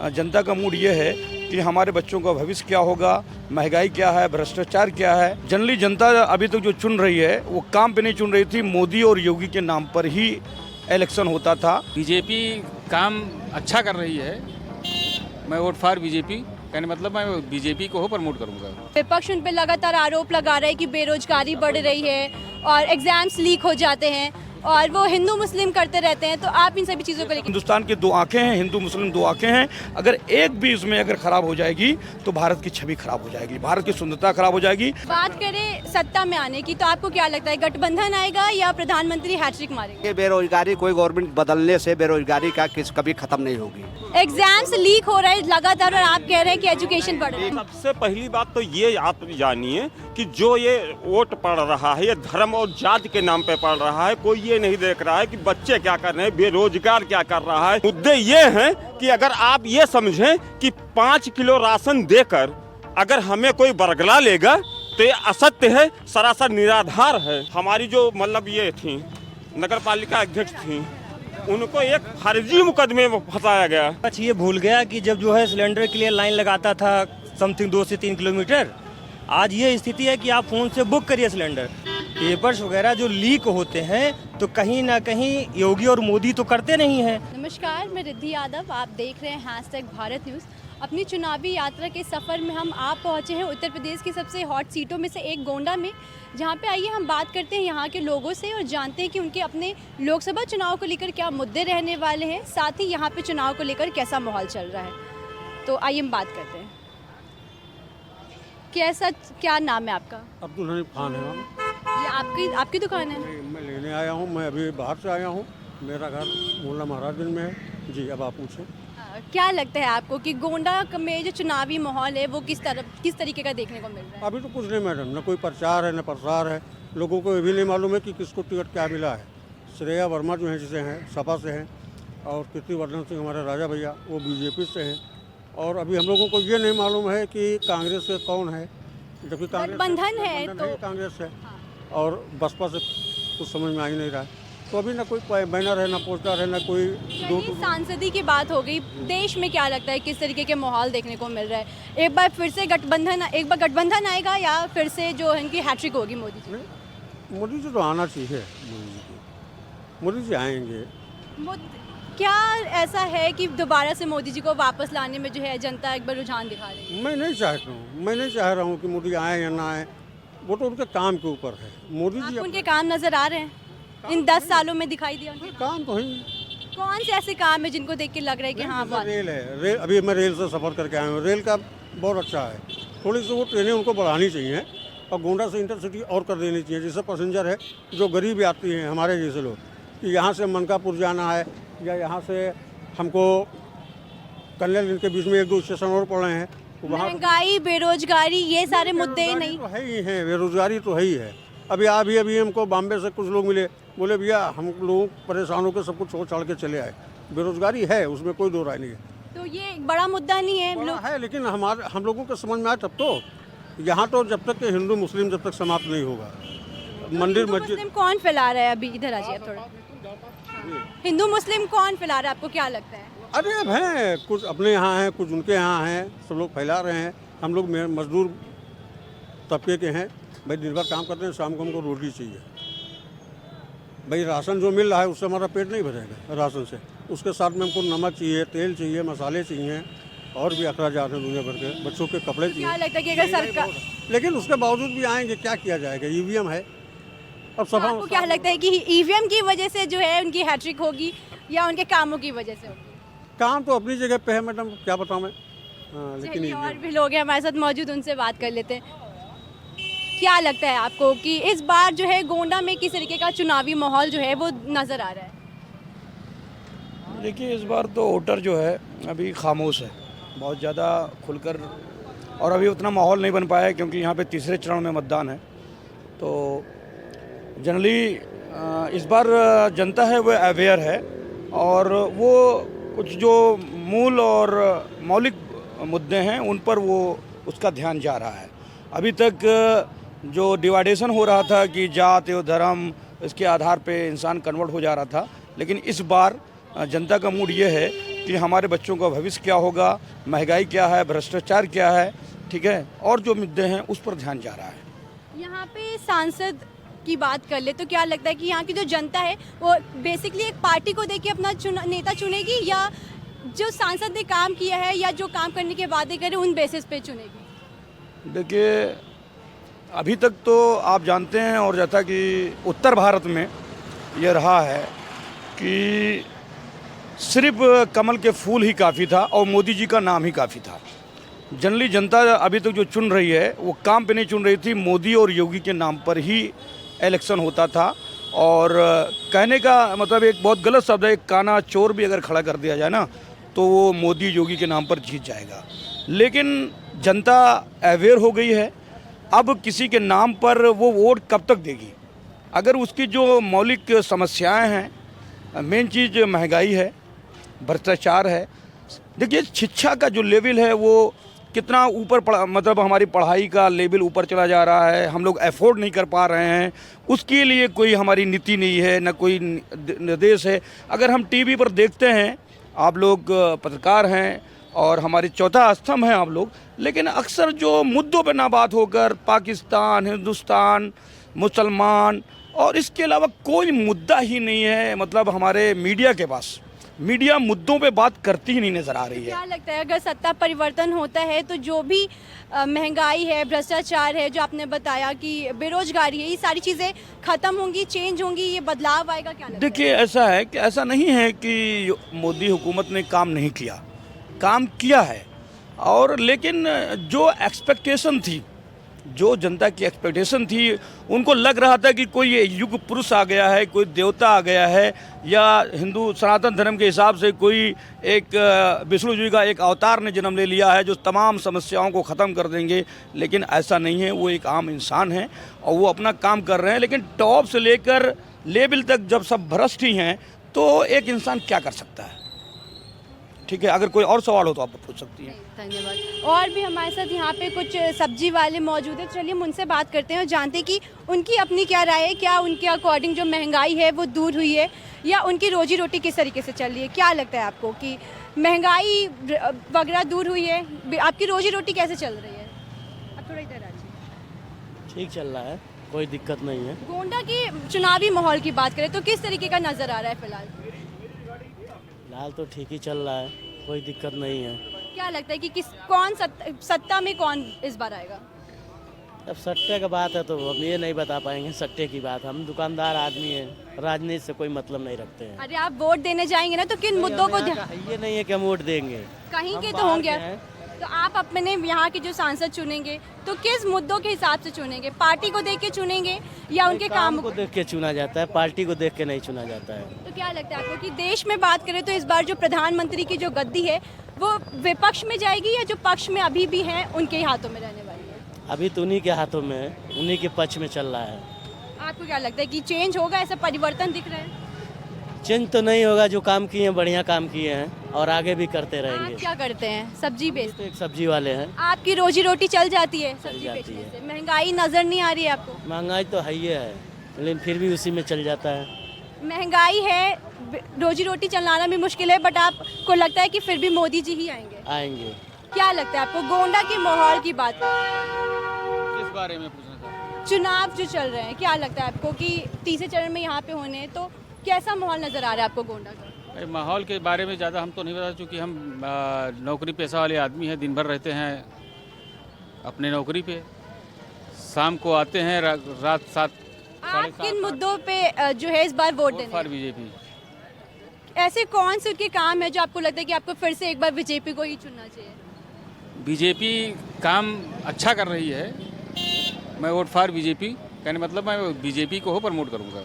जनता का मूड ये है कि हमारे बच्चों का भविष्य क्या होगा, महंगाई क्या है, भ्रष्टाचार क्या है। जनरली जनता अभी तक जो चुन रही है वो काम पे नहीं चुन रही थी, मोदी और योगी के नाम पर ही इलेक्शन होता था। बीजेपी काम अच्छा कर रही है। मैं वोट फॉर बीजेपी, कहने मतलब मैं बीजेपी को प्रमोट करूंगा। विपक्ष उन पर लगातार आरोप लगा रहा है कि बेरोजगारी बढ़ रही है और एग्जाम्स लीक हो जाते हैं और वो हिंदू मुस्लिम करते रहते हैं। तो आप इन सभी चीज़ों को लेकर, हिंदुस्तान की दो आंखें हैं, हिंदू मुस्लिम दो आंखें हैं। अगर एक भी इसमें अगर खराब हो जाएगी तो भारत की छवि खराब हो जाएगी, भारत की सुंदरता खराब हो जाएगी। बात करें सत्ता में आने की, तो आपको क्या लगता है गठबंधन आएगा या प्रधानमंत्री हैट्रिक मारेंगे? ये बेरोजगारी कोई गवर्नमेंट बदलने से बेरोजगारी का कभी खत्म नहीं होगी। एग्जाम्स लीक हो रहे हैं लगातार और आप कह रहे हैं कि एजुकेशन बढ़ रही है। सबसे पहली बात तो ये आप जानिए कि जो ये वोट पड़ रहा है ये धर्म और जाति के नाम पे पड़ रहा है। कोई ये नहीं देख रहा है कि बच्चे क्या कर रहे हैं, बेरोजगार क्या कर रहा है। मुद्दे ये हैं कि अगर आप ये समझें कि 5 किलो राशन देकर अगर हमें कोई बरगला लेगा तो ये असत्य है, सरासर निराधार है। हमारी जो मतलब ये थी नगर पालिका अध्यक्ष थी, उनको एक फर्जी मुकदमे में फंसाया गया। अच्छा, ये भूल गया कि जब जो है सिलेंडर के लिए लाइन लगाता था समथिंग 2 से 3 किलोमीटर, आज ये स्थिति है कि आप फ़ोन से बुक करिए सिलेंडर। पेपर्स वगैरह जो लीक होते हैं तो कहीं ना कहीं योगी और मोदी तो करते नहीं हैं। नमस्कार, मैं रिद्धि यादव, आप देख रहे हैं #भारत न्यूज़। अपनी चुनावी यात्रा के सफ़र में हम आप पहुंचे हैं उत्तर प्रदेश की सबसे हॉट सीटों में से एक गोंडा में, जहां पे आइए हम बात करते हैं यहाँ के लोगों से और जानते हैं कि उनके अपने लोकसभा चुनाव को लेकर क्या मुद्दे रहने वाले हैं, साथ ही यहाँ पे चुनाव को लेकर कैसा माहौल चल रहा है। तो आइए हम बात करते हैं। क्या नाम है आपका? अब्दुल हनीफ खान है मैम। ये आपकी दुकान है? मैं लेने आया हूँ, मैं अभी बाहर से आया हूँ। मेरा घर मोहल्ला महाराजगंज में है जी। अब आप पूछें। क्या लगता है आपको कि गोंडा में जो चुनावी माहौल है वो किस तरीके का देखने को मिल रहा है? अभी तो कुछ नहीं मैडम, न कोई प्रचार है न प्रसार है। लोगों को ये भी नहीं मालूम है कि किसको टिकट क्या मिला है। श्रेया वर्मा जो है जिसे हैं सपा से हैं, और कीर्तिवर्धन सिंह हमारे राजा भैया वो बीजेपी से हैं। और अभी हम लोगों को ये नहीं मालूम है कि कांग्रेस से कौन है, जबकि गठबंधन है तो कांग्रेस है और बसपा से कुछ समझ में आ ही नहीं रहा है। तो अभी ना कोई बैनर है, ना पोस्टर है, ना कोई सांसदी की बात हो गई। देश में क्या लगता है किस तरीके के माहौल देखने को मिल रहा है? एक बार गठबंधन आएगा या फिर से जो इनकी हैट्रिक होगी मोदी जी? मोदी जी तो आना चाहिए। मोदी जी आएंगे। क्या ऐसा है कि दोबारा से मोदी जी को वापस लाने में जो है जनता एक बार रुझान दिखा रही है? मैं नहीं चाह रहा हूँ कि मोदी आए या ना आए, वो तो उनके काम के ऊपर है। मोदी जी उनके काम नजर आ रहे हैं इन 10 सालों में दिखाई दिया उनके काम तो है। कौन से ऐसे काम है जिनको देख के लग रहा है कि हाँ रेल है। अभी मैं रेल से सफ़र करके आया हूँ। रेल का बहुत अच्छा है। थोड़ी सी वो ट्रेनें उनको बढ़ानी चाहिए और गोंडा से इंटरसिटी और कर देनी चाहिए, जिससे पैसेंजर है जो गरीब यात्री हैं हमारे जैसे लोग, कि यहाँ से मनकापुर जाना है या यहाँ से हमको कल्याण के बीच में 1-2 स्टेशन और पड़ रहे हैं। महंगाई, बेरोजगारी, ये सारे मुद्दे नहीं तो है ही है। बेरोजगारी तो है ही है। अभी हमको बॉम्बे से कुछ लोग मिले, बोले भैया हम लोग परेशान होकर सब कुछ छोड़ छाड़ के चले आए। बेरोजगारी है, उसमें कोई दो राय नहीं है। तो ये एक बड़ा मुद्दा नहीं है? है, लेकिन हम लोगों को समझ में आए तब तो। यहाँ तो जब तक कि हिंदू मुस्लिम जब तक समाप्त नहीं होगा, मंदिर मस्जिद कौन फैला रहा है? अभी इधर आ जाइए थोड़ा। हिंदू मुस्लिम कौन फैला रहा है, आपको क्या लगता है? अरे अब हैं, कुछ अपने यहाँ हैं, कुछ उनके यहाँ हैं, सब लोग फैला रहे हैं। हम लोग मजदूर तबके के हैं भाई, दिन भर काम करते हैं, शाम को हमको रोटी चाहिए भाई। राशन जो मिल रहा है उससे हमारा पेट नहीं भरेगा राशन से। उसके साथ में हमको नमक चाहिए, तेल चाहिए, मसाले चाहिए, और भी अखराजात हैं दुनिया भर के। बच्चों के कपड़े चाहिए। क्या लगता है कि अगर सरकार, लेकिन उसके बावजूद भी आएंगे, क्या किया जाएगा? ईवीएम है। अब तो आपको क्या लगता है कि ईवीएम की वजह से जो है उनकी हैट्रिक होगी या उनके कामों की वजह से होगी? काम तो अपनी जगह पे है मैडम, क्या बताऊँ मैं। लेकिन और भी लोग हैं हमारे साथ मौजूद, उनसे बात कर लेते हैं। क्या लगता है आपको कि इस बार जो है गोंडा में किस तरीके का चुनावी माहौल जो है वो नज़र आ रहा है? देखिए, इस बार तो वोटर जो है अभी खामोश है, बहुत ज़्यादा खुलकर, और अभी उतना माहौल नहीं बन पाया है क्योंकि यहाँ पे तीसरे चरण में मतदान है। तो जनरली इस बार जनता है वो अवेयर है और वो कुछ जो मूल और मौलिक मुद्दे हैं उन पर वो उसका ध्यान जा रहा है। अभी तक जो डिवाइडेशन हो रहा था कि जात और धर्म, इसके आधार पे इंसान कन्वर्ट हो जा रहा था, लेकिन इस बार जनता का मूड ये है कि हमारे बच्चों का भविष्य क्या होगा, महंगाई क्या है, भ्रष्टाचार क्या है, ठीक है, और जो मुद्दे हैं उस पर ध्यान जा रहा है। यहाँ पे सांसद की बात कर ले तो क्या लगता है कि यहाँ की जो जनता है वो बेसिकली एक पार्टी को देके अपना नेता चुनेगी, या जो सांसद ने काम किया है या जो काम करने के वादे करे उन बेसिस पे चुनेगी? देखिए, अभी तक तो आप जानते हैं और जैसा कि उत्तर भारत में ये रहा है कि सिर्फ कमल के फूल ही काफ़ी था और मोदी जी का नाम ही काफ़ी था। जनरली जनता अभी तक जो चुन रही है वो काम पे नहीं चुन रही थी, मोदी और योगी के नाम पर ही इलेक्शन होता था। और कहने का मतलब एक बहुत गलत शब्द है, एक काना चोर भी अगर खड़ा कर दिया जाए ना तो वो मोदी योगी के नाम पर जीत जाएगा। लेकिन जनता अवेयर हो गई है, अब किसी के नाम पर वो वोट कब तक देगी? अगर उसकी जो मौलिक समस्याएं हैं, मेन चीज़ महंगाई है, भ्रष्टाचार है। देखिए, शिक्षा का जो लेवल है वो कितना ऊपर मतलब हमारी पढ़ाई का लेवल ऊपर चला जा रहा है, हम लोग अफोर्ड नहीं कर पा रहे हैं, उसके लिए कोई हमारी नीति नहीं है, न कोई निर्देश है। अगर हम टीवी पर देखते हैं, आप लोग पत्रकार हैं और हमारे चौथा स्तंभ हैं आप लोग, लेकिन अक्सर जो मुद्दों पर ना बात होकर पाकिस्तान, हिंदुस्तान, मुसलमान और इसके अलावा कोई मुद्दा ही नहीं है। मतलब हमारे मीडिया के पास मीडिया मुद्दों पे बात करती ही नहीं नज़र आ रही है। क्या लगता है अगर सत्ता परिवर्तन होता है तो जो भी महंगाई है, भ्रष्टाचार है, जो आपने बताया कि बेरोजगारी है, ये सारी चीज़ें खत्म होंगी, चेंज होंगी, ये बदलाव आएगा? क्या लगता है? देखिए, ऐसा है कि ऐसा नहीं है कि मोदी हुकूमत ने काम नहीं किया, काम किया है। और लेकिन जो एक्सपेक्टेशन थी, जो जनता की एक्सपेक्टेशन थी, उनको लग रहा था कि कोई युग पुरुष आ गया है, कोई देवता आ गया है, या हिंदू सनातन धर्म के हिसाब से कोई एक विष्णु जी का एक अवतार ने जन्म ले लिया है जो तमाम समस्याओं को ख़त्म कर देंगे। लेकिन ऐसा नहीं है, वो एक आम इंसान है और वो अपना काम कर रहे हैं। लेकिन टॉप से लेकर लेवल तक जब सब भ्रष्ट ही हैं तो एक इंसान क्या कर सकता है? ठीक है, अगर कोई और सवाल हो तो आप पूछ सकती हैं। धन्यवाद। और भी हमारे साथ यहाँ पे कुछ सब्जी वाले मौजूद हैं, चलिए हम उनसे बात करते हैं और जानते हैं कि उनकी अपनी क्या राय है, क्या उनके अकॉर्डिंग जो महंगाई है वो दूर हुई है या उनकी रोजी रोटी किस तरीके से चल रही है? क्या लगता है आपको कि महंगाई वगैरह दूर हुई है, आपकी रोजी रोटी कैसे चल रही है? आप थोड़ा इधर आ जाइए। ठीक चल रहा है, कोई दिक्कत नहीं है। गोंडा के चुनावी माहौल की बात करें तो किस तरीके का नज़र आ रहा है फिलहाल? फिलहाल तो ठीक ही चल रहा है, कोई दिक्कत नहीं है। क्या लगता है कि कौन सत्ता में कौन इस बार आएगा? अब सट्टे की बात है तो हम ये नहीं बता पाएंगे, सट्टे की बात। हम दुकानदार आदमी हैं, राजनीति से कोई मतलब नहीं रखते हैं। अरे आप वोट देने जाएंगे ना तो किन मुद्दों को ये नहीं है कि हम वोट देंगे, कहीं के हम तो होंगे। बाहर के हैं। तो आप अपने यहाँ के जो सांसद चुनेंगे तो किस मुद्दों के हिसाब से चुनेंगे? पार्टी को देख के चुनेंगे या उनके काम को देख के चुना जाता है, पार्टी को देख के नहीं चुना जाता है। तो क्या लगता है आपको कि देश में बात करें तो इस बार जो प्रधानमंत्री की जो गद्दी है वो विपक्ष में जाएगी या जो पक्ष में अभी भी हैं उनके हाथों में रहने वाली है? अभी तो उन्हीं के हाथों में है, उन्हीं के पक्ष में चल रहा है। आपको क्या लगता है कि चेंज होगा, ऐसा परिवर्तन दिख रहा है? चेंज तो नहीं होगा, जो काम किए हैं बढ़िया काम किए हैं और आगे भी करते आप रहेंगे। क्या करते हैं? सब्जी बेचते तो एक सब्जी वाले हैं। आपकी रोजी रोटी चल जाती है सब्जी जाती बेचने है। से? महंगाई नजर नहीं आ रही है आपको? महंगाई तो है ही है, लेकिन फिर भी उसी में चल जाता है। महंगाई है, रोजी रोटी चलाना भी मुश्किल है, बट आपको लगता है कि फिर भी मोदी जी ही आएंगे? आएंगे। क्या लगता है आपको गोंडा के माहौल की बात? किस बारे में पूछना था? चुनाव जो चल रहे हैं, क्या लगता है आपको कि तीसरे चरण में यहाँ पे होने हैं, तो कैसा माहौल नजर आ रहा है आपको गोंडा का? भाई, माहौल के बारे में ज़्यादा हम तो नहीं बता, चूँकि हम नौकरी पेशा वाले आदमी हैं, दिन भर रहते हैं अपने नौकरी पे, शाम को आते हैं रात 7 आप किन मुद्दों पे जो है इस बार वोट देने? For BJP. ऐसे कौन से उनके काम है जो आपको लगता है कि आपको फिर से एक बार बीजेपी को ही चुनना चाहिए? बीजेपी काम अच्छा कर रही है, मैं वोट फॉर बीजेपी, कहने मतलब मैं बीजेपी को प्रमोट करूँगा।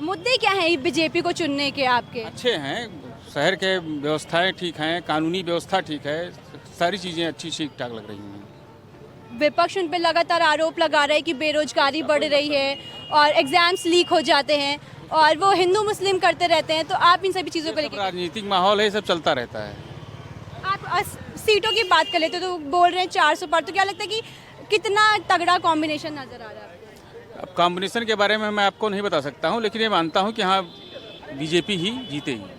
मुद्दे क्या हैं बीजेपी को चुनने के आपके? अच्छे हैं, शहर के व्यवस्थाएं ठीक हैं, कानूनी व्यवस्था ठीक है, सारी चीज़ें अच्छी ठीक ठाक लग रही हैं। विपक्ष उन पे लगातार आरोप लगा रहा है कि बेरोजगारी बढ़ रही है और एग्जाम्स लीक हो जाते हैं और वो हिंदू मुस्लिम करते रहते हैं, तो आप इन सभी चीज़ों को लेकर? राजनीतिक माहौल है, ये सब चलता रहता है। आप सीटों की बात कर लेते तो बोल रहे हैं 400 पार, तो क्या लगता है कि कितना तगड़ा कॉम्बिनेशन नजर आ रहा है आपको? अब कॉम्बिनेशन के बारे में मैं आपको नहीं बता सकता हूँ, लेकिन ये मानता हूँ कि हाँ बीजेपी ही जीतेगी।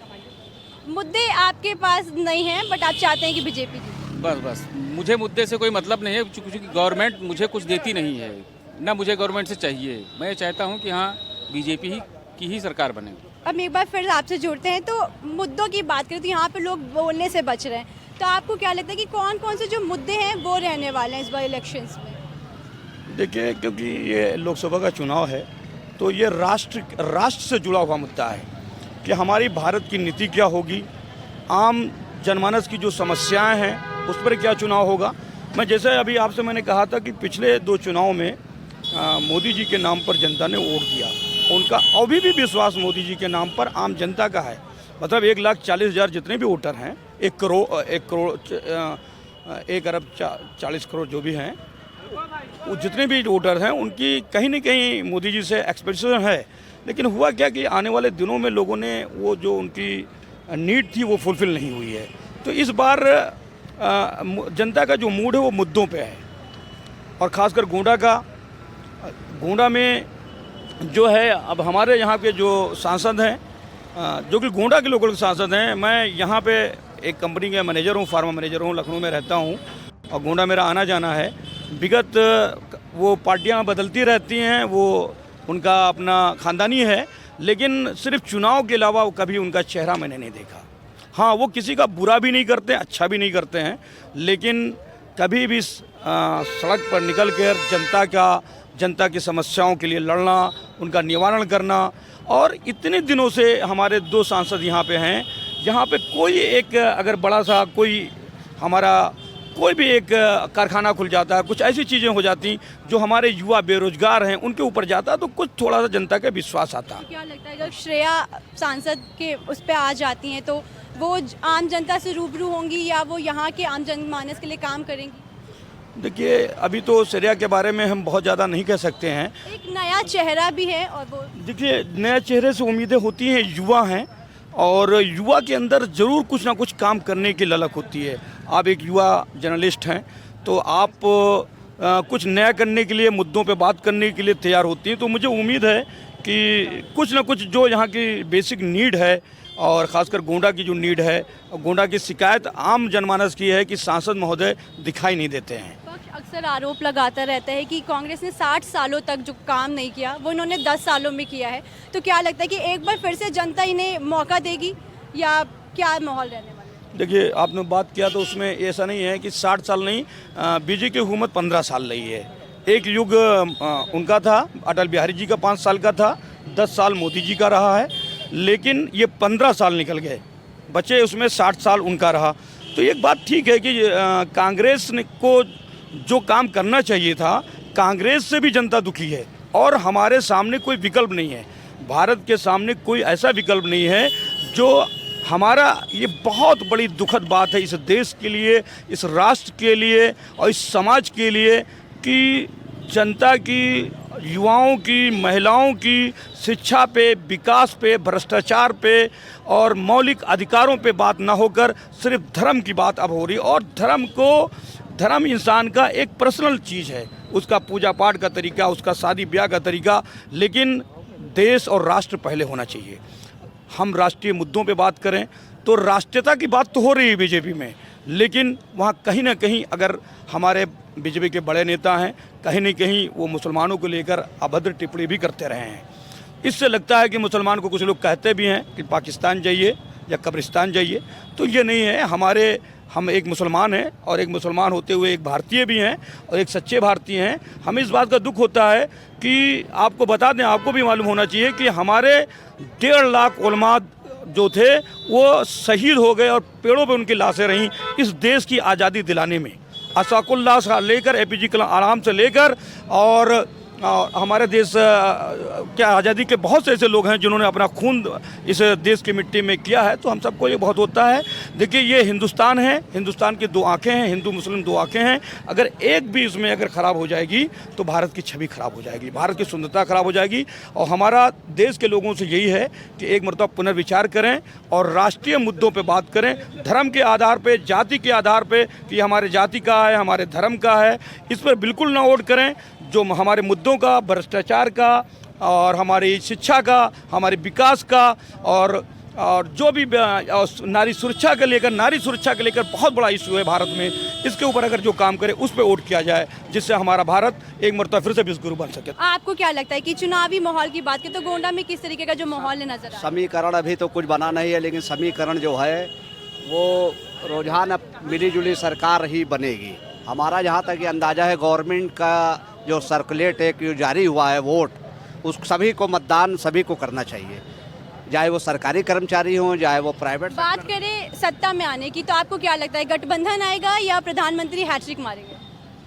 मुद्दे आपके पास नहीं हैं बट आप चाहते हैं कि बीजेपी जीते। बस मुझे मुद्दे से कोई मतलब नहीं है, क्योंकि गवर्नमेंट मुझे कुछ देती नहीं है, ना मुझे गवर्नमेंट से चाहिए। मैं चाहता हूँ कि हाँ बीजेपी की ही सरकार बने। अब एक बार फिर आपसे जुड़ते हैं तो मुद्दों की बात करें तो यहाँ पे लोग बोलने से बच रहे हैं, तो आपको क्या लगता है कि कौन कौन से जो मुद्दे हैं वो रहने वाले हैं इस बार इलेक्शंस में? देखिए, क्योंकि ये लोकसभा का चुनाव है तो ये राष्ट्र से जुड़ा हुआ मुद्दा है कि हमारी भारत की नीति क्या होगी, आम जनमानस की जो समस्याएं हैं उस पर क्या चुनाव होगा। मैं जैसे अभी आपसे मैंने कहा था कि पिछले 2 चुनाव में मोदी जी के नाम पर जनता ने वोट दिया, उनका अभी भी विश्वास मोदी जी के नाम पर आम जनता का है। मतलब 1,40,000 जितने भी वोटर हैं, 1 अरब 40 करोड़ जो भी हैं, वो जितने भी वोटर हैं उनकी कहीं न कहीं मोदी जी से एक्सपेक्टेशन है। लेकिन हुआ क्या कि आने वाले दिनों में लोगों ने वो जो उनकी नीड थी वो फुलफिल नहीं हुई है। तो इस बार जनता का जो मूड है वो मुद्दों पे है, और ख़ासकर गोंडा में जो है, अब हमारे यहाँ के जो सांसद हैं, जो कि गोंडा के लोकल सांसद हैं, मैं यहाँ पे एक कंपनी का मैनेजर हूँ, फार्मा मैनेजर हूँ, लखनऊ में रहता हूँ और गोंडा मेरा आना जाना है। विगत वो पार्टियाँ बदलती रहती हैं, वो उनका अपना ख़ानदानी है, लेकिन सिर्फ चुनाव के अलावा वो कभी उनका चेहरा मैंने नहीं देखा। हाँ, वो किसी का बुरा भी नहीं करते, अच्छा भी नहीं करते हैं, लेकिन कभी भी सड़क पर निकल कर जनता की समस्याओं के लिए लड़ना, उनका निवारण करना। और इतने दिनों से हमारे 2 सांसद यहाँ पे हैं, जहाँ पे कोई एक अगर बड़ा सा कोई भी एक कारखाना खुल जाता है, कुछ ऐसी चीज़ें हो जाती जो हमारे युवा बेरोजगार हैं उनके ऊपर जाता, तो कुछ थोड़ा सा जनता का विश्वास आता। तो क्या लगता है अगर श्रेया सांसद के उस पर आ जाती हैं तो वो आम जनता से रूबरू होंगी या वो यहाँ के आम जनमानस के लिए काम करेंगी? देखिए, अभी तो श्रेया के बारे में हम बहुत ज़्यादा नहीं कह सकते हैं। एक नया चेहरा भी है, और वो देखिए, नए चेहरे से उम्मीदें होती हैं, युवा हैं और युवा के अंदर ज़रूर कुछ ना कुछ काम करने की ललक होती है। आप एक युवा जर्नलिस्ट हैं तो आप कुछ नया करने के लिए, मुद्दों पे बात करने के लिए तैयार होती हैं। तो मुझे उम्मीद है कि कुछ ना कुछ जो यहाँ की बेसिक नीड है, और ख़ासकर गोंडा की जो नीड है, गोंडा की शिकायत आम जनमानस की है कि सांसद महोदय दिखाई नहीं देते हैं। पक्ष अक्सर आरोप लगाता रहता है कि कांग्रेस ने 60 सालों तक जो काम नहीं किया वो इन्होंने 10 सालों में किया है। तो क्या लगता है कि एक बार फिर से जनता इन्हें मौका देगी या क्या माहौल रहने वाला है? देखिए, आपने बात किया तो उसमें ऐसा नहीं है कि 60 साल नहीं, बीजेपी की हुकूमत 15 साल रही है। एक युग उनका था, अटल बिहारी जी का 5 साल का था, 10 साल मोदी जी का रहा है, लेकिन ये 15 साल निकल गए, बचे उसमें 60 साल उनका रहा। तो एक बात ठीक है कि कांग्रेस को जो काम करना चाहिए था, कांग्रेस से भी जनता दुखी है और हमारे सामने कोई विकल्प नहीं है। भारत के सामने कोई ऐसा विकल्प नहीं है जो हमारा, ये बहुत बड़ी दुखद बात है इस देश के लिए, इस राष्ट्र के लिए और इस समाज के लिए कि जनता की, युवाओं की, महिलाओं की शिक्षा पे, विकास पे, भ्रष्टाचार पे और मौलिक अधिकारों पे बात ना होकर सिर्फ धर्म की बात अब हो रही। और धर्म इंसान का एक पर्सनल चीज़ है, उसका पूजा पाठ का तरीका, उसका शादी ब्याह का तरीका, लेकिन देश और राष्ट्र पहले होना चाहिए। हम राष्ट्रीय मुद्दों पे बात करें तो राष्ट्रीयता की बात तो हो रही है बीजेपी में, लेकिन वहाँ कहीं ना कहीं अगर हमारे बीजेपी के बड़े नेता हैं, कहीं ना कहीं वो मुसलमानों को लेकर अभद्र टिप्पणी भी करते रहे हैं। इससे लगता है कि मुसलमान को कुछ लोग कहते भी हैं कि पाकिस्तान जाइए या कब्रिस्तान जाइए, तो ये नहीं है। हम एक मुसलमान हैं और एक मुसलमान होते हुए एक भारतीय भी हैं और एक सच्चे भारतीय हैं। हमें इस बात का दुख होता है कि आपको बता दें, आपको भी मालूम होना चाहिए कि हमारे 1.5 लाख उलमा जो थे वो शहीद हो गए और पेड़ों पे उनकी लाशें रहीं इस देश की आज़ादी दिलाने में। असाकुल्लाह से लेकर एपीजे कलाम आराम से लेकर और हमारे देश क्या आज़ादी के बहुत से ऐसे लोग हैं जिन्होंने अपना खून इस देश की मिट्टी में किया है। तो हम सबको ये बहुत होता है। देखिए, ये हिंदुस्तान है, हिंदुस्तान की 2 आँखें हैं, हिंदू मुस्लिम 2 आँखें हैं। अगर एक भी इसमें अगर ख़राब हो जाएगी तो भारत की छवि ख़राब हो जाएगी, भारत की सुंदरता ख़राब हो जाएगी। और हमारा देश के लोगों से यही है कि एक मरतबा पुनर्विचार करें और राष्ट्रीय मुद्दों पर बात करें, धर्म के आधार पर, जाति के आधार पर कि हमारे जाति का है, हमारे धर्म का है, इस पर बिल्कुल ना वोट करें। जो हमारे मुद्दों का, भ्रष्टाचार का और हमारी शिक्षा का, हमारे विकास का और और जो भी नारी सुरक्षा के लेकर बहुत बड़ा इशू है भारत में। इसके ऊपर अगर जो काम करे उस पर वोट किया जाए, जिससे हमारा भारत एक मरतबा फिर से विश्व गुरु बन सके। आपको क्या लगता है कि चुनावी माहौल की बात करें तो गोंडा में किस तरीके का जो माहौल नजर आ रहा है? समीकरण अभी तो कुछ बना नहीं है, लेकिन समीकरण जो है वो रुझान अब मिली-जुली सरकार ही बनेगी। हमारा जहाँ तक ये अंदाज़ा है, गवर्नमेंट का जो सर्कुलेट एक जो जारी हुआ है वोट, उस सभी को मतदान सभी को करना चाहिए, चाहे वो सरकारी कर्मचारी हों, चाहे वो प्राइवेट। बात करें सत्ता में आने की तो आपको क्या लगता है, गठबंधन आएगा या प्रधानमंत्री हैट्रिक मारेंगे?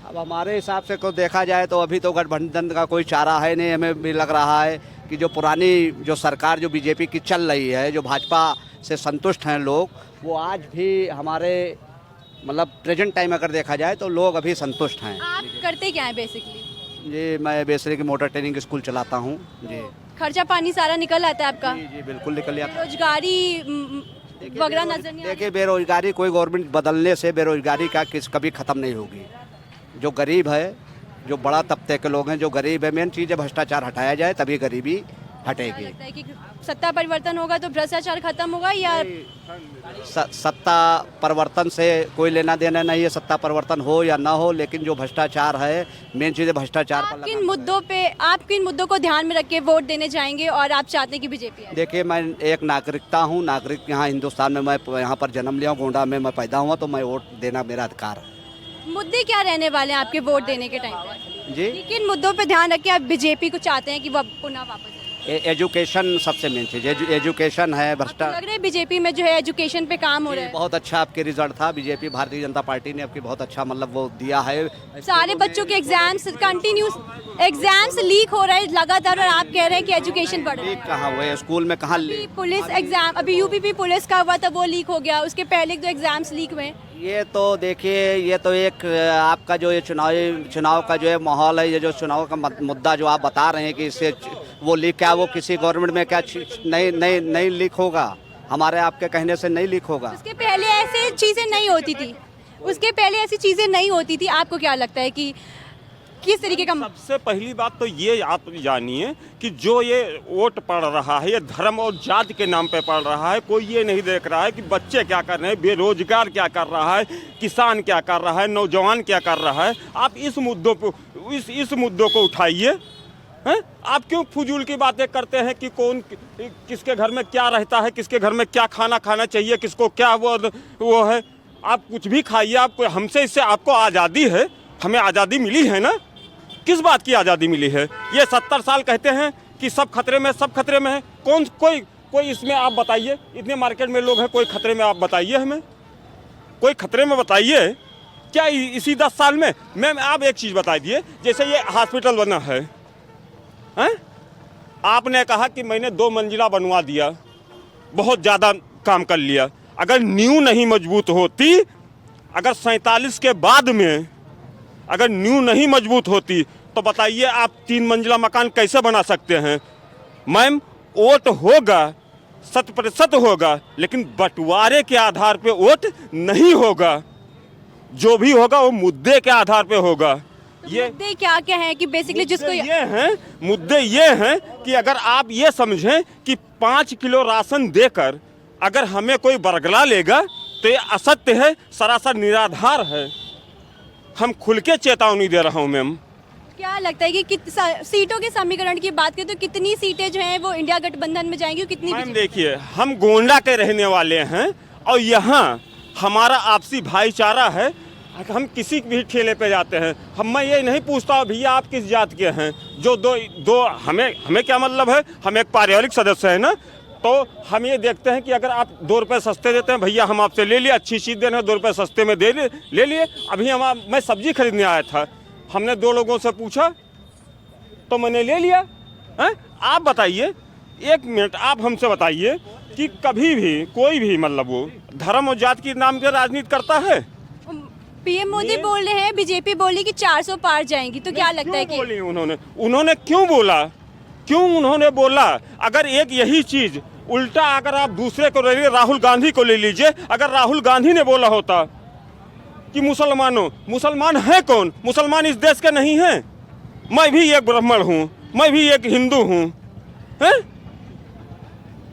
अब हमारे हिसाब से को देखा जाए तो अभी तो गठबंधन का कोई चारा है नहीं। हमें भी लग रहा है कि जो पुरानी जो सरकार जो बीजेपी की चल रही है, जो भाजपा से संतुष्ट हैं लोग, वो आज भी हमारे मतलब प्रेजेंट टाइम अगर देखा जाए तो लोग अभी संतुष्ट हैं। आप करते क्या हैं बेसिकली? जी, मैं बेसिकली मोटर ट्रेनिंग स्कूल चलाता हूँ जी। खर्चा पानी सारा निकल आता है आपका? जी बिल्कुल निकल जाता है। बेरोजगारी वगैरह नजर नहीं देखिए, बेरोजगारी कोई गवर्नमेंट बदलने से बेरोजगारी का कभी ख़त्म नहीं होगी। जो गरीब है, जो बड़ा तबके के लोग हैं, जो गरीब है, मेन चीज़ है भ्रष्टाचार हटाया जाए तभी गरीबी हटेगी। लगता है कि सत्ता परिवर्तन होगा तो भ्रष्टाचार खत्म होगा या सत्ता परिवर्तन से कोई लेना देना नहीं है, सत्ता परिवर्तन हो या ना हो, लेकिन जो भ्रष्टाचार है, मेन चीज़ है भ्रष्टाचार पर आप किन मुद्दों को ध्यान में रख के वोट देने जाएंगे और आप चाहते हैं कि बीजेपी आए? देखिए, मैं एक नागरिकता हूँ, नागरिक यहाँ हिंदुस्तान में, मैं यहाँ पर जन्म लिया हूँ, गोंडा में मैं पैदा हुआ, तो मैं वोट देना मेरा अधिकार है। मुद्दे क्या रहने वाले हैं आपके वोट देने के टाइम पे? जी, किन मुद्दों पे ध्यान रख के आप बीजेपी को चाहते हैं कि वो पुनः वापस आए? एजुकेशन सबसे मेन चीज़, एजुकेशन है। आपको लग रहा है बीजेपी में जो है एजुकेशन पे काम हो रहा है? बहुत अच्छा आपके रिजल्ट था, बीजेपी भारतीय जनता पार्टी ने आपकी बहुत अच्छा मतलब वो दिया है। सारे बच्चों के एग्जाम्स एग्जाम्स लीक हो रहे हैं लगातार और आप कह रहे हैं कि एजुकेशन बढ़ रहा है। कहाँ हुए स्कूल में, कहाँ पुलिस एग्जाम, अभी यूपीपी पुलिस का हुआ था वो लीक हो गया, उसके पहले 2 एग्जाम्स लीक हुए। ये तो देखिए, ये तो एक आपका जो ये चुनाव का जो है माहौल है, ये जो चुनाव का मुद्दा जो आप बता रहे हैं कि इससे वो लीक, क्या वो किसी गवर्नमेंट में क्या नहीं लीक होगा? हमारे आपके कहने से नहीं लीक होगा। उसके पहले ऐसे चीज़ें नहीं होती थी, आपको क्या लगता है कि किस तरीके का? सबसे पहली बात तो ये आप जानिए कि जो ये वोट पड़ रहा है, ये धर्म और जाति के नाम पे पड़ रहा है। कोई ये नहीं देख रहा है कि बच्चे क्या कर रहे हैं, बेरोजगार क्या कर रहा है, किसान क्या कर रहा है, नौजवान क्या कर रहा है। आप इस मुद्दों को इस मुद्दों को उठाइए। हैं? आप क्यों फजूल की बातें करते हैं कि कौन किसके घर में क्या रहता है, किसके घर में क्या खाना खाना चाहिए, किसको क्या वो है। आप कुछ भी खाइए, आप हमसे इससे आपको आज़ादी है, हमें आज़ादी मिली है ना? किस बात की आज़ादी मिली है? ये 70 साल कहते हैं कि सब खतरे में है। कोई इसमें आप बताइए, इतने मार्केट में लोग हैं, कोई खतरे में आप बताइए, हमें कोई खतरे में बताइए क्या इसी 10 साल में? मैम, आप एक चीज़ बता दिए, जैसे ये हॉस्पिटल बना है, हैं? आपने कहा कि मैंने 2 मंजिला बनवा दिया, बहुत ज़्यादा काम कर लिया। अगर नींव नहीं मजबूत होती, अगर 47 के बाद में अगर नींव नहीं मजबूत होती, तो बताइए आप 3 मंजिला मकान कैसे बना सकते हैं? मैम, वोट होगा, 100% होगा, लेकिन बंटवारे के आधार पे वोट नहीं होगा। जो भी होगा वो मुद्दे के आधार पे होगा। ये मुद्दे क्या हैं कि बेसिकली जिसको मुद्दे ये हैं कि अगर आप ये समझें कि 5 किलो राशन देकर अगर हमें कोई बरगला लेगा तो ये असत्य है, सरासर निराधार है। हम खुल के चेतावनी दे रहा हूँ। मैम, क्या लगता है कि सीटों के समीकरण की बात करें तो कितनी सीटें जो हैं वो इंडिया गठबंधन में जाएंगी, कितनी? मैम देखिए, हम गोंडा के रहने वाले हैं और यहाँ हमारा आपसी भाईचारा है। हम किसी भी ठेले पे जाते हैं, मैं ये नहीं पूछता भैया आप किस जात के हैं। जो दो हमें क्या मतलब है, हम एक पारिवारिक सदस्य है ना, तो हम ये देखते हैं कि अगर आप 2 रुपये सस्ते देते हैं, भैया हम आपसे ले लिए, अच्छी चीज़ देना है, 2 रुपये सस्ते में ले लिए। अभी मैं सब्जी खरीदने आया था, हमने 2 लोगों से पूछा तो मैंने ले लिया। हैं? आप बताइए, 1 मिनट आप हमसे बताइए कि कभी भी कोई भी मतलब वो धर्म और जात के नाम पे राजनीति करता है? पीएम मोदी बोल रहे हैं, बीजेपी बोली कि 400 पार जाएंगी, तो क्या लगता है कि उन्होंने क्यों बोला? अगर एक यही चीज उल्टा अगर आप दूसरे को ले लीजिए, राहुल गांधी को ले लीजिए, अगर राहुल गांधी ने बोला होता कि मुसलमान है कौन? मुसलमान इस देश के नहीं हैं। मैं भी एक ब्राह्मण हूँ, मैं भी एक हिंदू हूँ, हैं?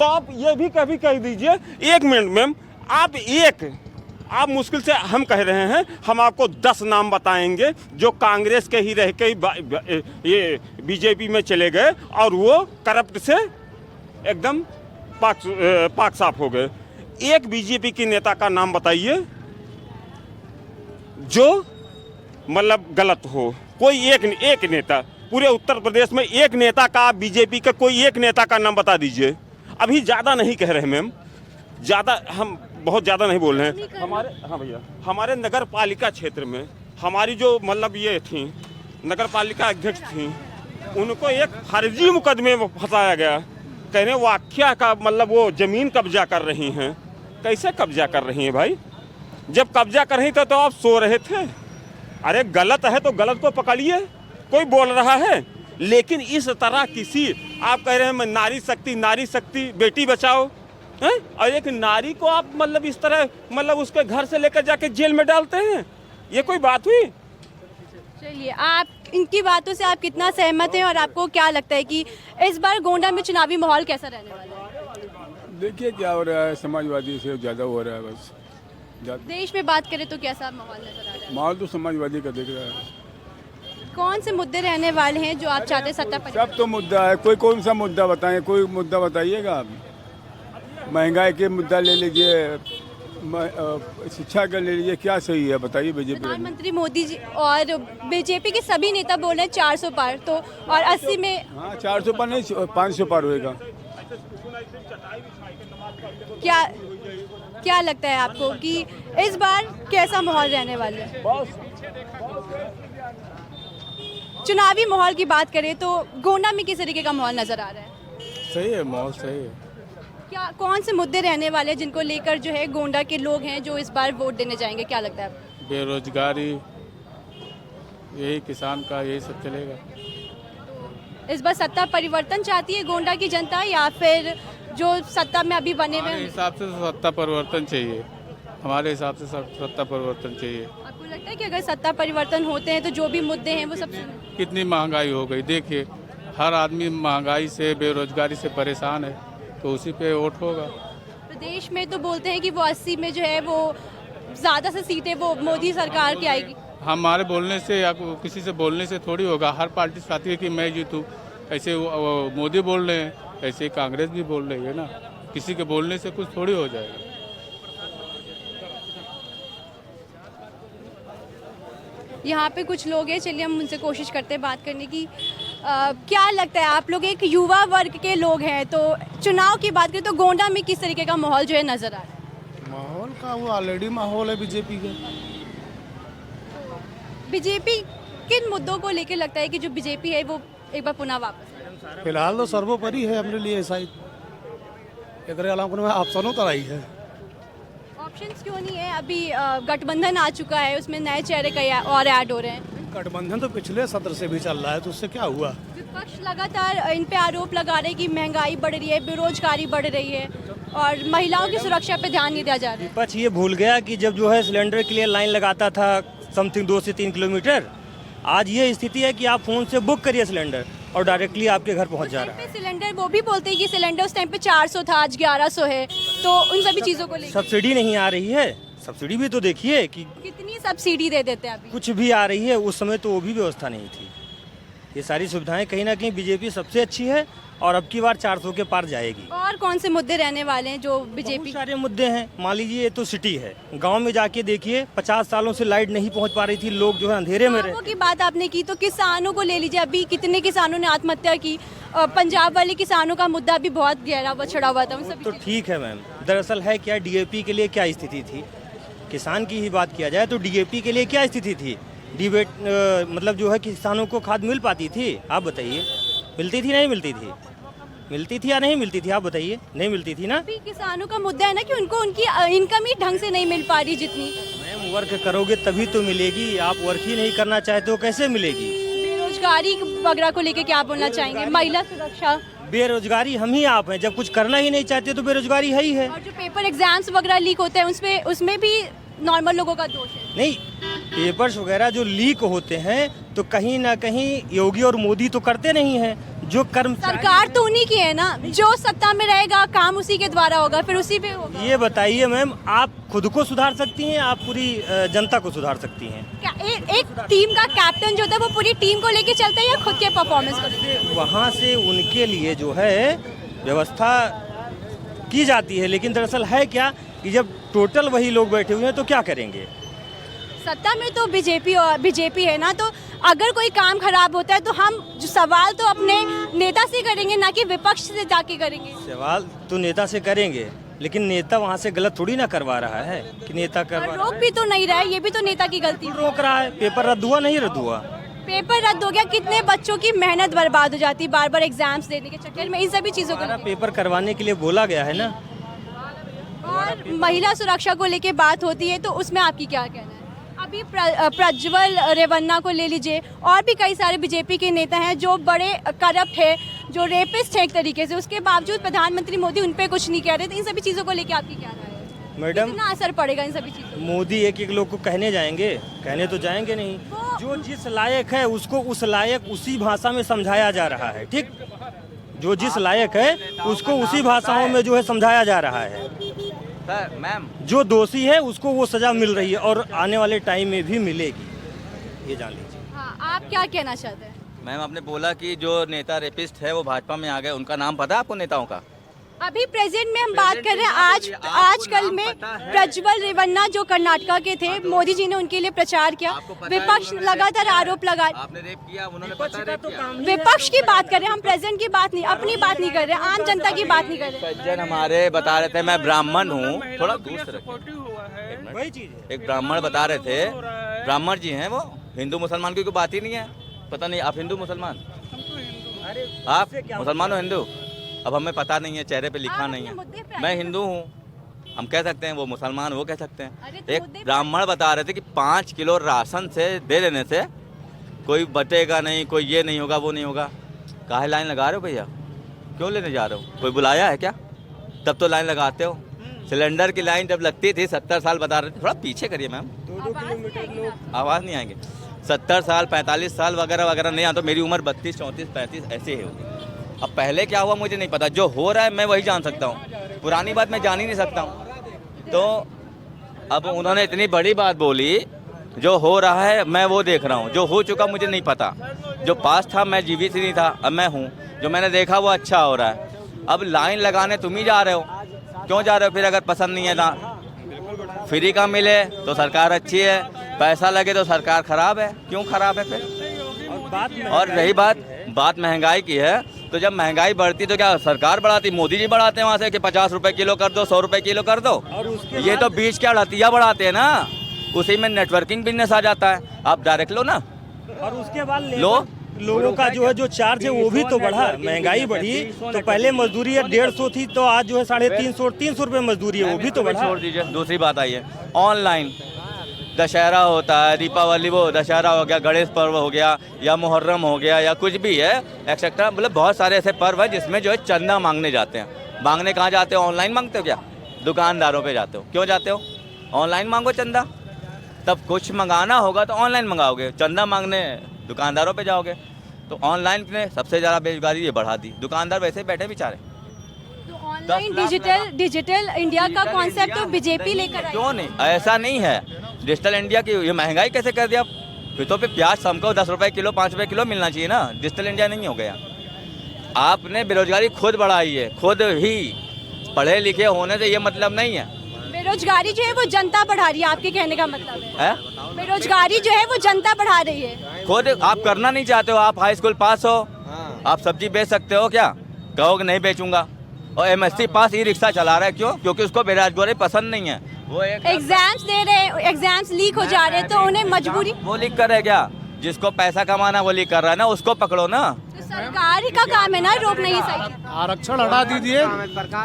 तो आप ये भी कभी कह दीजिए, 1 मिनट मैम, आप मुश्किल से हम कह रहे हैं, हम आपको 10 नाम बताएंगे जो कांग्रेस के ही रह के ये बीजेपी में चले गए और वो करप्ट से एकदम पाक साफ हो गए। एक बीजेपी की नेता का नाम बताइए जो मतलब गलत हो, कोई एक नेता पूरे उत्तर प्रदेश में, एक नेता का, बीजेपी का कोई एक नेता का नाम बता दीजिए। अभी ज़्यादा नहीं कह रहे मैम, हम बहुत ज़्यादा नहीं बोल रहे हैं। हाँ भैया, हमारे नगर पालिका क्षेत्र में हमारी जो मतलब ये थी नगर पालिका अध्यक्ष थी, उनको एक फर्जी मुकदमे में फंसाया गया, कहने वाक्या का मतलब वो ज़मीन कब्जा कर रही हैं। कैसे कब्जा कर रही हैं भाई? जब कब्जा कर रही थी तो आप सो रहे थे। अरे गलत है तो गलत को पकड़िए, कोई बोल रहा है, लेकिन इस तरह किसी, आप कह रहे हैं मैं नारी शक्ति बेटी बचाओ हैं, और एक नारी को आप मतलब इस तरह मतलब उसके घर से लेकर जाके जेल में डालते हैं, ये कोई बात हुई? चलिए, आप इनकी बातों से आप कितना सहमत हैं और आपको क्या लगता है कि इस बार गोंडा में चुनावी माहौल कैसा रहने वाला है? देखिए क्या हो रहा है, समाजवादी से ज़्यादा हो रहा है बस। देश में बात करें तो कैसा माहौल नजर आ रहा है? माहौल तो समाजवादी का दिख रहा है। कौन से मुद्दे रहने वाले हैं जो आप चाहते हैं सत्ता पर? सब तो मुद्दा है, कोई कौन सा मुद्दा बताएं, कोई मुद्दा बताइएगा आप। महंगाई के मुद्दा ले लीजिए, शिक्षा का ले लीजिए, क्या सही है बताइए बीजेपी? प्रधानमंत्री मोदी जी और बीजेपी के सभी नेता बोल रहे हैं 400 पार, तो और 80 में। हाँ 400 पार नहीं, 500 पार होएगा। क्या लगता है आपको कि इस बार कैसा माहौल रहने वाला है? चुनावी माहौल की बात करें तो गोंडा में किस तरीके का माहौल नजर आ रहा है? सही है, माहौल सही है। क्या कौन से मुद्दे रहने वाले हैं जिनको लेकर जो है गोंडा के लोग हैं जो इस बार वोट देने जाएंगे, क्या लगता है आपको? बेरोजगारी, यही किसान का, यही सब चलेगा। इस बार सत्ता परिवर्तन चाहती है गोंडा की जनता, या फिर जो सत्ता में अभी बने हुए हमारे हैं? हिसाब से तो सत्ता परिवर्तन चाहिए, हमारे हिसाब से सत्ता परिवर्तन चाहिए। आपको लगता है कि अगर सत्ता परिवर्तन होते हैं तो जो भी मुद्दे हैं वो सब? कितनी महंगाई हो गई, देखिए हर आदमी महंगाई से, बेरोजगारी से परेशान है, तो उसी पे वोट होगा। प्रदेश में तो बोलते हैं कि वो 80 में जो है वो ज़्यादा से सीटें वो मोदी सरकार की आएगी। हमारे बोलने से या किसी से बोलने से थोड़ी होगा। हर पार्टी चाहती है कि मैं जीतूँ, ऐसे वो मोदी बोल रहे हैं, ऐसे कांग्रेस भी बोल रही है ना, किसी के बोलने से कुछ थोड़ी हो जाएगा। यहाँ पे कुछ लोग हैं, चलिए हम उनसे कोशिश करते हैं बात करने की। क्या लगता है, आप लोग एक युवा वर्ग के लोग हैं, तो चुनाव की बात करें तो गोंडा में किस तरीके का माहौल जो है नजर आ रहा है? माहौल का वो ऑलरेडी माहौल है बीजेपी का। बीजेपी किन मुद्दों को लेकर लगता है कि जो बीजेपी है वो एक बार पुनः वापस? फिलहाल तो सर्वोपरि है अपने लिए शायद, एक अलावा ऑप्शनों तो आई है। ऑप्शंस क्यों नहीं है? अभी गठबंधन आ चुका है, उसमें नए चेहरे कई और ऐड हो रहे हैं। गठबंधन तो पिछले सत्र से भी चल रहा है, तो उससे क्या हुआ? विपक्ष लगातार इन पे आरोप लगा रहे हैं कि महंगाई बढ़ रही है, बेरोजगारी बढ़ रही है और महिलाओं की सुरक्षा पे ध्यान नहीं दिया जा रहा है। विपक्ष ये भूल गया कि जब जो है सिलेंडर के लिए लाइन लगाता था समथिंग 2 से 3 किलोमीटर, आज ये स्थिति है कि आप फ़ोन से बुक करिए सिलेंडर और डायरेक्टली आपके घर पहुंच जा रहा है। सिलेंडर, वो भी बोलते हैं कि सिलेंडर उस टाइम पे 400 था, आज 1100 है, तो उन सभी चीज़ों को लेकर सब्सिडी नहीं आ रही है। सब्सिडी भी तो देखिए कि कितनी सब्सिडी दे देते हैं अभी। कुछ भी आ रही है, उस समय तो वो भी व्यवस्था नहीं थी। ये सारी सुविधाएं कहीं ना कहीं बीजेपी सबसे अच्छी है और अब की बार 400 के पार जाएगी। और कौन से मुद्दे रहने वाले हैं जो बीजेपी? बहुत सारे मुद्दे हैं। मान लीजिए ये तो सिटी है, गांव में जाके देखिए 50 सालों से लाइट नहीं पहुंच पा रही थी, लोग जो है अंधेरे में रहे। की बात आपने की तो किसानों को ले लीजिए, अभी कितने किसानों ने आत्महत्या की। पंजाब वाले किसानों का मुद्दा भी बहुत गहरा हुआ छड़ा हुआ था। उन सभी तो ठीक है मैम, दरअसल है क्या, डीएपी के लिए क्या स्थिति थी, किसान की ही बात किया जाए तो डीएपी के लिए क्या स्थिति थी? डिबेट मतलब जो है किसानों को खाद मिल पाती थी? आप बताइए, मिलती थी नहीं मिलती थी? मिलती थी या नहीं मिलती थी? आप बताइए, नहीं मिलती थी ना। अभी किसानों का मुद्दा है ना कि उनको उनकी इनकम ही ढंग से नहीं मिल पा रही जितनी। मैम वर्क करोगे तभी तो मिलेगी, आप वर्क ही नहीं करना चाहते हो कैसे मिलेगी? बेरोजगारी वगैरह को लेके क्या बोलना चाहेंगे? महिला सुरक्षा? बेरोजगारी हम ही आप हैं, जब कुछ करना ही नहीं चाहते तो बेरोजगारी है ही है। और जो पेपर एग्जाम्स वगैरह लीक होते हैं उसमें भी नॉर्मल लोगों का दोष है। नहीं, पेपर्स वगैरह जो लीक होते हैं तो कहीं ना कहीं योगी और मोदी तो करते नहीं हैं, जो कर्मचारी, सरकार तो उन्हीं की है ना, जो सत्ता में रहेगा काम उसी के द्वारा होगा, फिर उसी पे होगा। ये बताइए मैम, आप खुद को सुधार सकती हैं, आप पूरी जनता को सुधार सकती हैं? एक टीम का कैप्टन जो होता है वो पूरी टीम को लेके चलता है या खुद के परफॉर्मेंस को लेके? वहाँ से उनके लिए जो है व्यवस्था की जाती है, लेकिन दरअसल है क्या कि जब टोटल वही लोग बैठे हुए हैं तो क्या करेंगे? सत्ता में तो बीजेपी है ना, तो अगर कोई काम खराब होता है तो हम जो सवाल तो अपने नेता से करेंगे, ना कि विपक्ष से जाके करेंगे। सवाल तो नेता से करेंगे, लेकिन नेता वहाँ से गलत थोड़ी ना करवा रहा है कि नेता करवा रोक भी तो नहीं रहा है, ये भी तो नेता की गलती है। रोक रहा है। पेपर रद्द हुआ, नहीं रद्द हुआ? पेपर रद्द हो गया, कितने बच्चों की मेहनत बर्बाद हो जाती है बार बार एग्जाम्स देने के चक्कर में, इन सभी चीज़ों को लेके। पेपर करवाने के लिए बोला गया है ना। और महिला सुरक्षा को लेके बात होती है तो उसमें आपकी क्या कहना है? अभी प्रज्वल रेवन्ना को ले लीजिए, और भी कई सारे बीजेपी के नेता हैं जो बड़े करप्ट है, जो रेपिस्ट है एक तरीके से, उसके बावजूद प्रधानमंत्री मोदी उन पे कुछ नहीं कह रहे। तो इन सभी चीज़ों को लेके आपकी क्या राय है? मैडम, कितना असर पड़ेगा इन सभी चीज़ों? मोदी एक एक लोग को कहने जाएंगे? कहने तो जाएंगे नहीं। जो जिस लायक है उसको उस लायक उसी भाषा में समझाया जा रहा है, ठीक? जो जिस लायक है उसको उसी भाषाओं में जो है समझाया जा रहा है। मैम, जो दोषी है उसको वो सजा मिल रही है और आने वाले टाइम में भी मिलेगी, ये जान लीजिए। हाँ, आप क्या कहना चाहते हैं? मैम, आपने बोला कि जो नेता रेपिस्ट है वो भाजपा में आ गए, उनका नाम पता है आपको नेताओं का? अभी प्रेजेंट में हम बात कर रहे हैं, आजकल में प्रज्वल रेवन्ना जो कर्नाटका के थे, मोदी जी ने उनके लिए प्रचार किया, विपक्ष लगातार आरोप लगा। आपने रेप किया, उन्होंने पता रेप किया। विपक्ष की बात कर रहे हैं हम, प्रेजेंट की बात नहीं, अपनी बात नहीं कर रहे, आम जनता की बात नहीं कर रहे। सज्जन हमारे बता रहे थे, मैं ब्राह्मण हूँ, थोड़ा दूर से वही चीज है। एक ब्राह्मण बता रहे थे, ब्राह्मण जी हैं वो, हिंदू मुसलमान की कोई बात ही नहीं है। पता नहीं आप हिंदू मुसलमान? आप मुसलमान हो हिंदू? अब हमें पता नहीं है, चेहरे पे लिखा नहीं है। मैं हिंदू हूँ, हम कह सकते हैं, वो मुसलमान वो कह सकते हैं। एक ब्राह्मण बता रहे थे कि 5 किलो राशन से दे देने से कोई बटेगा नहीं, कोई ये नहीं होगा, वो नहीं होगा। काहे लाइन लगा रहे हो भैया? क्यों लेने जा रहे हो? कोई बुलाया है क्या? तब तो लाइन लगाते हो। सिलेंडर की लाइन जब लगती थी 70 साल बता रहे थे, थोड़ा पीछे करिए मैम, 2-2 किलोमीटर लोग आवाज़ नहीं आएंगे। 70 साल 45 साल वगैरह वगैरह नहीं, तो मेरी उम्र 32 34 35 ऐसे ही होगी। अब पहले क्या हुआ मुझे नहीं पता, जो हो रहा है मैं वही जान सकता हूँ, पुरानी बात मैं जान ही नहीं सकता हूँ। तो अब उन्होंने इतनी बड़ी बात बोली, जो हो रहा है मैं वो देख रहा हूँ, जो हो चुका मुझे नहीं पता। जो पास था मैं जीवित ही नहीं था, अब मैं हूँ, जो मैंने देखा वो अच्छा हो रहा है। अब लाइन लगाने तुम ही जा रहे हो, क्यों जा रहे हो फिर? अगर पसंद नहीं है ना, फ्री का मिले तो सरकार अच्छी है, पैसा लगे तो सरकार खराब है, क्यों खराब है फिर? और रही बात महंगाई की है, तो जब महंगाई बढ़ती तो क्या सरकार बढ़ाती? मोदी जी बढ़ाते हैं वहाँ से कि 50 रुपए किलो कर दो, 100 रुपए किलो कर दो। ये तो बीच क्या लतिया बढ़ाते हैं ना, उसी में नेटवर्किंग बिजनेस आ जाता है। आप डायरेक्ट लो ना, और उसके बाद लो। लोगों का जो है जो चार्ज है वो भी तो बढ़ा, महंगाई बढ़ी। तो पहले मजदूरी 150 थी, तो आज जो है 350 रुपए मजदूरी है, वो भी तो बढ़ा। छोड़ दीजिए, दूसरी बात आई है ऑनलाइन। दशहरा होता है, दीपावली, वो दशहरा हो गया, गणेश पर्व हो गया, या मुहर्रम हो गया, या कुछ भी है एक्सेट्रा, मतलब बहुत सारे ऐसे पर्व है जिसमें जो है चंदा मांगने जाते हैं। मांगने कहाँ जाते हो? ऑनलाइन मांगते हो क्या? दुकानदारों पे जाते हो। क्यों जाते हो? ऑनलाइन मांगो चंदा, तब कुछ मंगाना होगा तो ऑनलाइन मंगाओगे, चंदा मांगने दुकानदारों पे जाओगे। तो ऑनलाइन ने सबसे ज़्यादा बेरोजगारी ये बढ़ा दी, दुकानदार वैसे बैठे बेचारे। तो ऑनलाइन डिजिटल इंडिया का कॉन्सेप्ट तो बीजेपी लेकर आई। क्यों नहीं? ऐसा नहीं है, डिजिटल इंडिया की ये महंगाई कैसे कर दिया? फिर तो प्याज हमको 10 रुपए किलो 5 रुपए किलो मिलना चाहिए ना, डिजिटल इंडिया नहीं हो गया। आपने बेरोजगारी खुद बढ़ाई है, खुद ही। पढ़े लिखे होने से ये मतलब नहीं है। बेरोजगारी जो है वो जनता बढ़ा रही है, आपके कहने का मतलब है? बेरोजगारी जो है वो जनता बढ़ा रही है। खुद आप करना नहीं चाहते हो, आप हाई स्कूल पास हो, आप सब्जी बेच सकते हो क्या? कहोगे नहीं बेचूंगा। और MSc पास ई रिक्शा चला रहा है, क्यों? क्योंकि उसको बेरोजगारी पसंद नहीं है। वो एग्जाम्स दे रहे, एग्जाम्स लीक हो जा रहे हैं, तो उन्हें मजबूरी। वो लीक कर रहे क्या? जिसको पैसा कमाना वो लीक कर रहा है ना, उसको पकड़ो ना। तो सरकार ही का काम है ना रोकना ये सही। आरक्षण हटा दीजिए,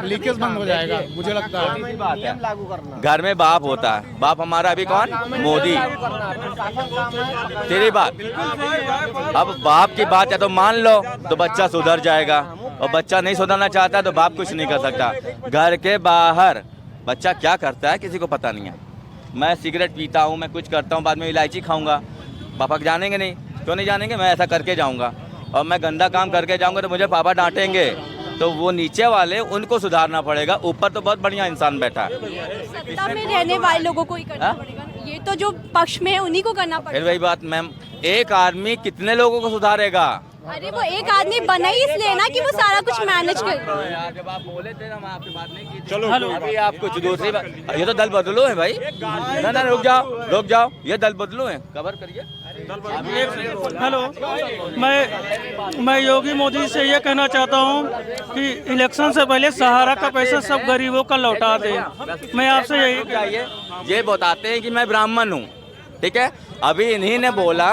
लीकेज बंद हो जाएगा, मुझे लगता है। घर में बाप होता है, बाप हमारा अभी कौन? मोदी। तेरी बात, अब बाप की बात है तो मान लो, तो बच्चा सुधर जाएगा। और बच्चा नहीं सुधरना चाहता तो बाप कुछ नहीं कर सकता। घर के बाहर बच्चा क्या करता है किसी को पता नहीं है। मैं सिगरेट पीता हूँ, मैं कुछ करता हूँ, बाद में इलायची खाऊंगा, पापा जानेंगे नहीं। क्यों नहीं जानेंगे? मैं ऐसा करके जाऊंगा। और मैं गंदा काम करके जाऊंगा तो मुझे पापा डांटेंगे। तो वो नीचे वाले उनको सुधारना पड़ेगा, ऊपर तो बहुत बढ़िया इंसान बैठा है। सत्ता में रहने वाले लोगों को ही करना पड़ेगा ना। ये तो जो पक्ष में है उन्हीं को करना फिर पड़ेगा। वही बात मैम, एक आदमी कितने लोगों को सुधारेगा? अरे वो एक आदमी बना ही इसलिए ना कि वो सारा कुछ मैनेज कर। जब आप बोले थे हम आपकी बात नहीं की। चलो अभी आप कुछ दूसरी बात, ये तो दल बदलो है भाई। ना रुक जाओ, ये दल बदलो है, कवर करिए। हेलो, मैं योगी मोदी से ये कहना चाहता हूँ कि इलेक्शन से पहले सहारा का पैसा सब गरीबों का लौटा दे। मैं आपसे यही चाहिए। ये बताते हैं कि मैं ब्राह्मण हूँ, ठीक है। अभी इन्हीं ने बोला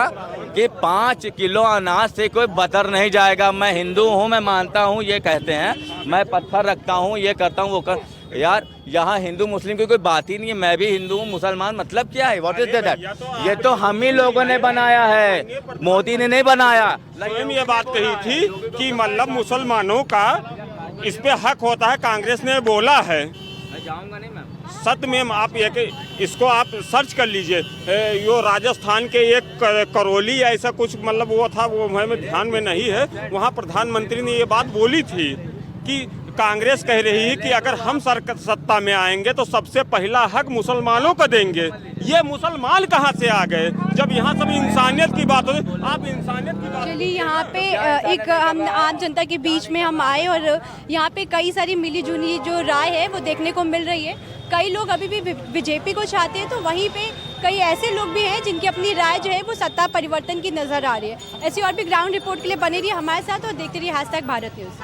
कि 5 किलो अनाज से कोई बदर नहीं जाएगा। मैं हिंदू हूँ, मैं मानता हूँ, ये कहते हैं। मैं पत्थर रखता हूँ, ये करता हूँ, वो कर। यार यहाँ हिंदू मुस्लिम की कोई बात ही नहीं है। मैं भी हिंदू हूँ, मुसलमान, मतलब क्या है? What is that? ये तो हम ही लोगों ने बनाया है, मोदी ने नहीं बनाया। स्वयं ये बात कही थी कि मतलब मुसलमानों का इस पे हक होता है, कांग्रेस ने बोला है। मैं जाऊँगा नहीं मैम। सत्य में आप इसको आप सर्च कर लीजिए। यो राजस्थान के एक करौली ऐसा कुछ मतलब वो था, वो हमें ध्यान में नहीं है। वहाँ प्रधानमंत्री ने ये बात बोली थी कि कांग्रेस कह रही है कि अगर हम सत्ता में आएंगे तो सबसे पहला हक मुसलमानों को देंगे। ये मुसलमान कहाँ से आ गए जब यहाँ सब इंसानियत की बात हो? आप इंसानियत की बात। चलिए यहाँ पे एक हम आम जनता के बीच में हम आए और यहाँ पे कई सारी मिली जुली जो राय है वो देखने को मिल रही है। कई लोग अभी भी बीजेपी को चाहते हैं, तो वहीं पे कई ऐसे लोग भी हैं जिनकी अपनी राय जो है वो सत्ता परिवर्तन की नज़र आ रही है। ऐसी और भी ग्राउंड रिपोर्ट के लिए बने रहिए हमारे साथ और देखते रहिए #भारत न्यूज़।